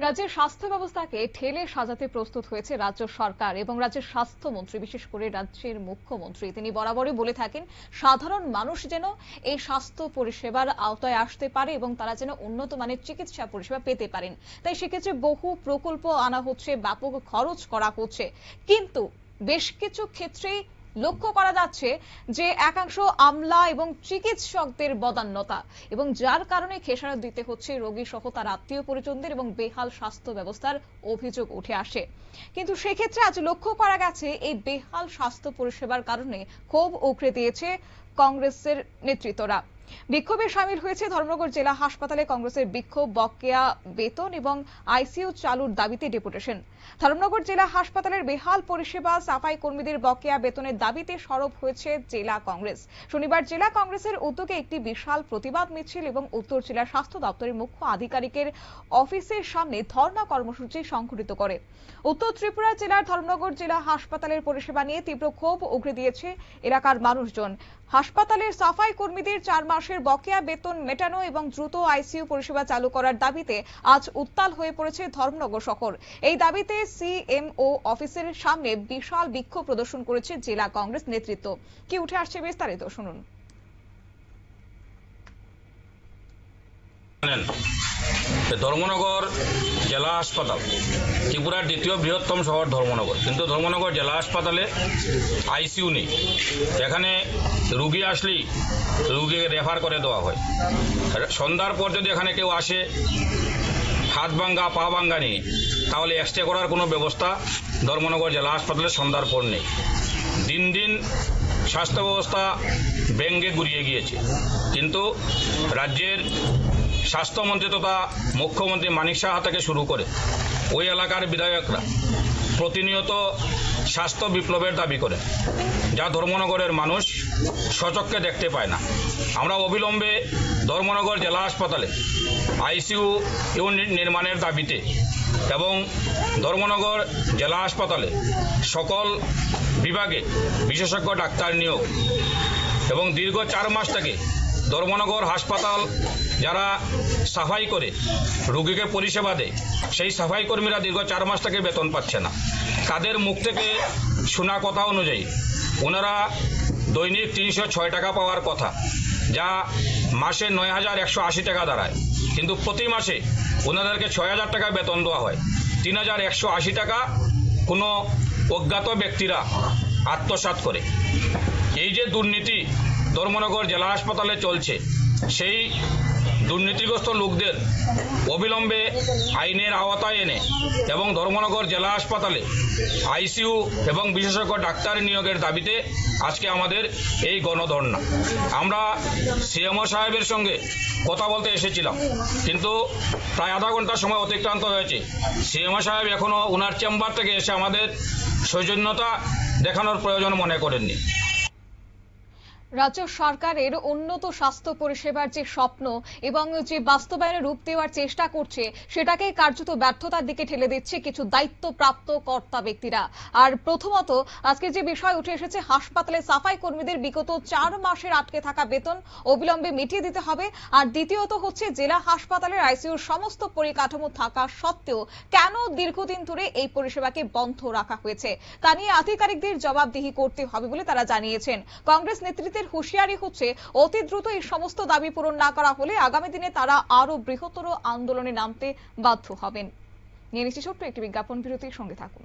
রাজ্যের স্বাস্থ্য ব্যবস্থাকে ঠেলে সাজাতে প্রস্তুত হয়েছে রাজ্য সরকার এবং রাজ্যের স্বাস্থ্যমন্ত্রী, বিশেষ করে রাজ্যের মুখ্যমন্ত্রী। তিনি বরাবরই বলে থাকেন সাধারণ মানুষ যেন এই স্বাস্থ্য পরিষেবার আওতায় আসতে পারে এবং তারা যেন উন্নত মানের চিকিৎসা পরিষেবা পেতে পারেন। তাই সেক্ষেত্রে বহু প্রকল্প আনা হচ্ছে, ব্যাপক খরচ করা হচ্ছে, কিন্তু বেশ কিছু ক্ষেত্রেই লক্ষ্য করা যাচ্ছে যে একাংশ আমলা এবং চিকিৎসকদের বদান্যতা, এবং যার কারণে খেসারত দিতে হচ্ছে রোগী সহ তার আত্মীয় পরিজনদের এবং বেহাল স্বাস্থ্য ব্যবস্থার অভিযোগ উঠে আসে। কিন্তু সেক্ষেত্রে আজ লক্ষ্য করা গেছে এই বেহাল স্বাস্থ্য পরিষেবার কারণে ক্ষোভ উগরে দিয়েছে কংগ্রেসের নেতৃত্বরা। বিক্ষোভে সামিল হয়েছে ধর্মনগর জেলা হাসপাতালে কংগ্রেসের বিক্ষোভ, বকেয়া বেতন এবং আইসিইউ চালুর দাবিতে ডেপুটেশন। ধর্মনগর জেলা হাসপাতালের বেহাল পরিষেবা, সাফাই কর্মীদের বকেয়া বেতনের দাবিতে সরব হয়েছে জেলা কংগ্রেস। শনিবার জেলা কংগ্রেসের উদ্যোগে একটি বিশাল প্রতিবাদ মিছিল এবং উত্তর জেলা স্বাস্থ্য দপ্তরের মুখ্য আধিকারিকের অফিসের সামনে ধর্ণা কর্মসূচি সংঘটিত করে। উত্তর ত্রিপুরা জেলার ধর্মনগর জেলা হাসপাতালের পরিষেবা নিয়ে তীব্র ক্ষোভ উগরে দিয়েছে এলাকার মানুষজন। হাসপাতালের সাফাই কর্মীদের 4 মাসের বকেয়া বেতন মেটানো এবং দ্রুত আইসিইউ পরিষেবা চালু করার দাবিতে আজ উত্তাল হয়ে পড়েছে ধর্মনগর শহর। এই দাবিতে সিএমও অফিসের সামনে বিশাল বিক্ষোভ প্রদর্শন করেছে জেলা কংগ্রেস নেতৃত্ব। কি উঠে আসছে বিস্তারিত শুনুন। ধর্মনগর জেলা হাসপাতাল ত্রিপুরার দ্বিতীয় বৃহত্তম শহর ধর্মনগর, কিন্তু ধর্মনগর জেলা হাসপাতালে আইসিইউ নেই। এখানে রুগী আসলেই রুগীকে রেফার করে দেওয়া হয়। সন্ধ্যার পর যদি এখানে কেউ আসে হাত ভাঙ্গা পা ভাঙ্গা নিয়ে, তাহলে এক্সরে করার কোনো ব্যবস্থা ধর্মনগর জেলা হাসপাতালে সন্ধ্যার পর নেই। দিন দিন স্বাস্থ্য ব্যবস্থা ব্যঙ্গে গুড়িয়ে গিয়েছে, কিন্তু রাজ্যের স্বাস্থ্যমন্ত্রী তথা মুখ্যমন্ত্রী মানিক সাহা থেকে শুরু করে ওই এলাকার বিধায়করা প্রতিনিয়ত স্বাস্থ্য বিপ্লবের দাবি করে, যা ধর্মনগরের মানুষ সচক্ষে দেখতে পায় না। আমরা অবিলম্বে ধর্মনগর জেলা হাসপাতালে আইসিইউ ইউনিট নির্মাণের দাবিতে এবং ধর্মনগর জেলা হাসপাতালে সকল বিভাগে বিশেষজ্ঞ ডাক্তার নিয়োগ এবং দীর্ঘ 4 মাস থেকে ধর্মনগর হাসপাতাল যারা সাফাই করে রোগীকে পরিষেবা দেয়, সেই সাফাই কর্মীরা দীর্ঘ 4 মাস থেকে বেতন পাচ্ছে না। তাদের মুখ থেকে শোনা কথা অনুযায়ী ওনারা দৈনিক 306 টাকা পাওয়ার কথা, যা মাসে 9,180 টাকা দাঁড়ায়, কিন্তু প্রতি মাসে ওনাদেরকে 6,000 টাকা বেতন দেওয়া হয়। 3,180 টাকা কোনো অজ্ঞাত ব্যক্তিরা আত্মসাৎ করে। এই যে দুর্নীতি ধর্মনগর জেলা হাসপাতালে চলছে, সেই দুর্নীতিগ্রস্ত লোকদের অবিলম্বে আইনের আওতায় এনে এবং ধর্মনগর জেলা হাসপাতালে আইসিইউ এবং বিশেষজ্ঞ ডাক্তার নিয়োগের দাবিতে আজকে আমাদের এই গণধর্ণা। আমরা সিএমও সাহেবের সঙ্গে কথা বলতে এসেছিলাম, কিন্তু প্রায় আধা ঘন্টার সময় অতিক্রান্ত হয়েছে। সিএমও সাহেব এখনো ওনার চেম্বার থেকে এসে আমাদের সৌজন্যতা দেখানোর প্রয়োজন মনে করেননি। রাজ্য সরকারের উন্নত স্বাস্থ্য পরিষেবার যে স্বপ্ন এবং যে বাস্তবায়নে রূপ দেওয়ার চেষ্টা করছে, সেটাকে কার্যত ব্যর্থতার দিকে ঠেলে দিচ্ছে কিছু দায়িত্বপ্রাপ্ত কর্তা ব্যক্তিরা। আর প্রথমত আজকে যে বিষয় উঠে এসেছে, হাসপাতালে সাফাই কর্মীদের বিগত 4 মাসের আটকে থাকা বেতন অবিলম্বে মিটিয়ে দিতে হবে। আর দ্বিতীয়ত হচ্ছে জেলা হাসপাতালের আইসিইউর সমস্ত পরিকাঠামো থাকা সত্ত্বেও কেন দীর্ঘদিন ধরে এই পরিষেবাকে বন্ধ রাখা হয়েছে, তা নিয়ে আধিকারিকদের জবাবদিহি করতে হবে বলে তারা জানিয়েছেন। কংগ্রেস নেতৃত্বের হুঁশিয়ারি হচ্ছে, অতি দ্রুত এই সমস্ত দাবি পূরণ না করা হলে আগামী দিনে তারা আরো বৃহত্তর আন্দোলনে নামতে বাধ্য হবেন। নিয়ে নিচ্ছি ছোট্ট একটি বিজ্ঞাপন বিরতির সঙ্গে থাকুন।